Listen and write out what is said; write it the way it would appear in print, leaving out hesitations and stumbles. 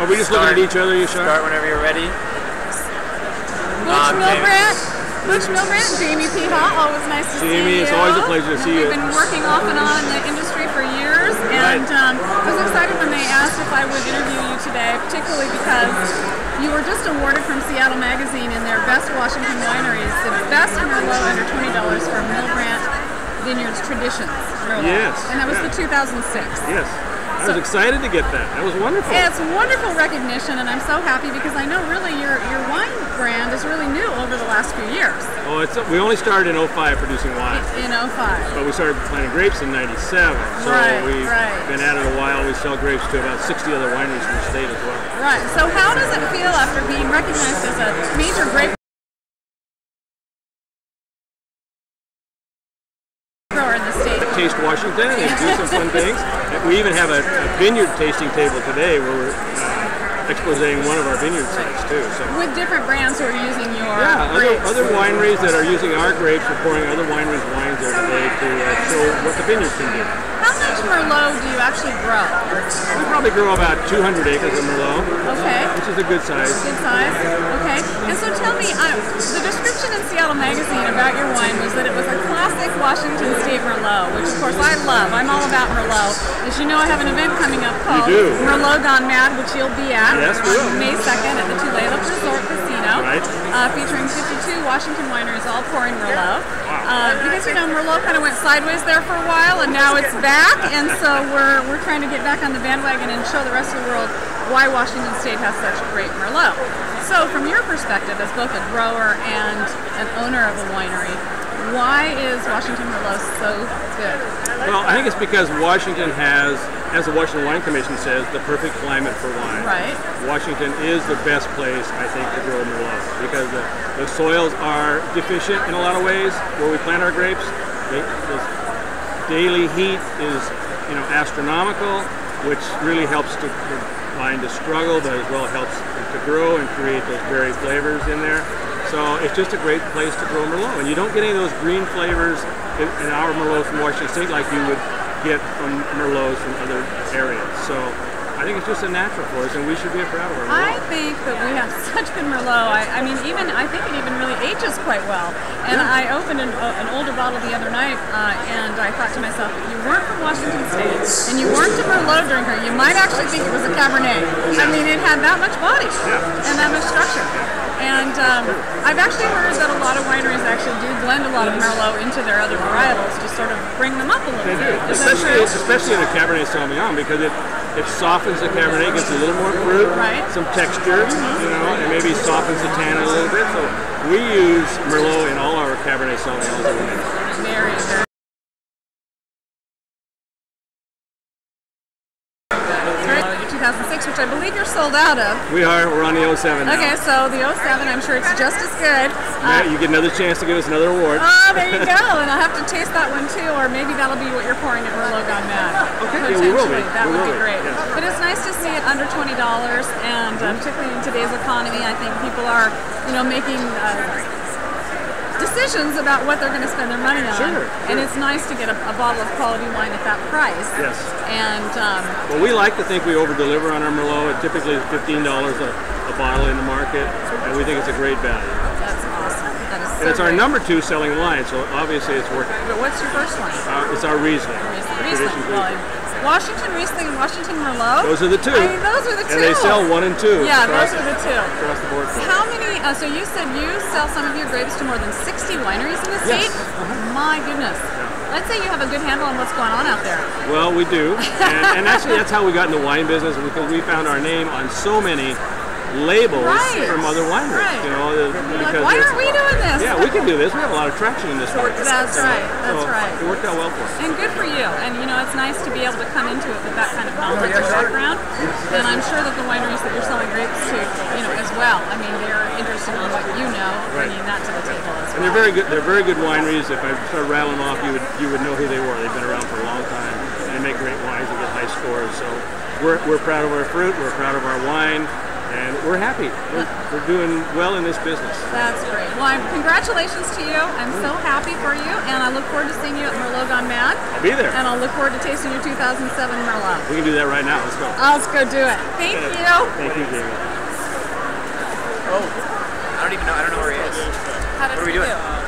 Are we just looking at each other, you sure? Start whenever you're ready. Butch, Milbrandt, Jamie Peha, always nice to see you. Jamie, it's always a pleasure to see you. We've been working off and on in the industry for years, and I was excited when they asked if I would interview you today, particularly because you were just awarded from Seattle Magazine in their Best Washington Wineries, the best Merlot under $20 for Milbrandt Vineyards Traditions Merlot. Yes. And that was the 2006. Yes. I was excited to get that. That was wonderful. It's wonderful recognition, and I'm so happy because I know really your wine brand is really new over the last few years. Oh, we only started in 05 producing wine. In 05. But we started planting grapes in 97. So we've been at it a while. We sell grapes to about 60 other wineries in the state as well. Right. So how does it feel after being recognized as a major grape grower in the state? Taste Washington and do some fun things. We even have a vineyard tasting table today where we're exposing one of our vineyard sites too. So. With different brands who are using your grapes. Other wineries that are using our grapes are pouring other wineries' wines there today to show what the vineyard can do. How much Merlot do you actually grow? We probably grow about 200 acres of Merlot. Okay. Which is a good size. Good size. Okay. And so tell me, the description in Seattle Magazine about your wine was that it was a classic Washington State Merlot, which of course I love. I'm all about Merlot. As you know, I have an event coming up called Merlot Gone Mad, which you'll be at on May 2nd at the Tulalip Resort Casino, featuring 52 Washington wineries all pouring Merlot. Because you know Merlot kind of went sideways there for a while, and now it's back, and so we're trying to get back on the bandwagon and show the rest of the world why Washington State has such great Merlot. So from your perspective as both a grower and an owner of a winery, why is Washington Merlot so good? Well, I think it's because Washington has, as the Washington Wine Commission says, the perfect climate for wine. Right. Washington is the best place, I think, to grow Merlot because the soils are deficient in a lot of ways where we plant our grapes. The daily heat is, astronomical, which really helps the vine to struggle, but as well helps it to grow and create those berry flavors in there. So it's just a great place to grow Merlot, and you don't get any of those green flavors in our Merlot from Washington State like you would get from Merlots from other areas. So I think it's just a natural for us, and we should be proud of our Merlot. I think that we have such good Merlot. I mean, I think it even really ages quite well. And I opened an older bottle the other night, and I thought to myself, if you weren't from Washington State and you weren't a Merlot drinker, you might actually think it was a Cabernet. I mean, it had that much body and that much structure. And I've actually heard that a lot of wineries actually do blend a lot of Merlot into their other varietals to sort of bring them up a little bit. Especially in a Cabernet Sauvignon, because it softens the Cabernet, gives a little more fruit, some texture, and maybe softens the tannin a little bit. So we use Merlot in all our Cabernet Sauvignons that we make. Very, very. 2006, which I believe you're sold out of. We are. We're on the 07 now. Okay, so the 07, I'm sure it's just as good. You get another chance to give us another award. Oh, there you go. And I'll have to taste that one too, or maybe that'll be what you're pouring at Merlot Gone Mad. Okay, we will be. That would be great. Yes. But it's nice to see it under $20, and particularly in today's economy, I think people are, making decisions about what they're going to spend their money on. Sure. And it's nice to get a bottle of quality wine at that price. Yes. And well, we like to think we over-deliver on our Merlot. It typically is $15 a bottle in the market, and we think it's a great value. That's awesome. That is so and it's our number 2 selling wine, so obviously it's working. But what's your first one? It's our Riesling. Riesling. Washington Riesling and Washington Merlot. Those are the 2. I mean, those are the 2. And they sell 1 and 2. Yeah, those are the 2. Across the board. How many? So you said you sell some of your grapes to more than 60 wineries in the state? Yes. My goodness. Let's say you have a good handle on what's going on out there. Well, we do. And actually, that's how we got in the wine business, because we found our name on so many labels from other wineries. Because why aren't we doing this? Yeah, we can do this. We have a lot of traction in this market. That's right. That's right. It worked out well for us. And good for you. And it's nice to be able to come into it with that kind of knowledge and background. And I'm sure that the wineries that you're selling grapes to, as well. I mean, they're interested in what bringing that to the table as well. And they're very good. They're very good wineries. If I started rattling off, you would know who they were. They've been around for a long time, and they make great wines and get high scores. So we're proud of our fruit. We're proud of our wine. and we're happy. We're doing well in this business. That's great. Well, congratulations to you. I'm so happy for you, and I look forward to seeing you at Merlot Gone Mad. I'll be there. And I'll look forward to tasting your 2007 Merlot. We can do that right now. Let's go. Let's go do it. Thank you. Thank you, Jamie. Oh, I don't know where he is. How did What are we you doing? do?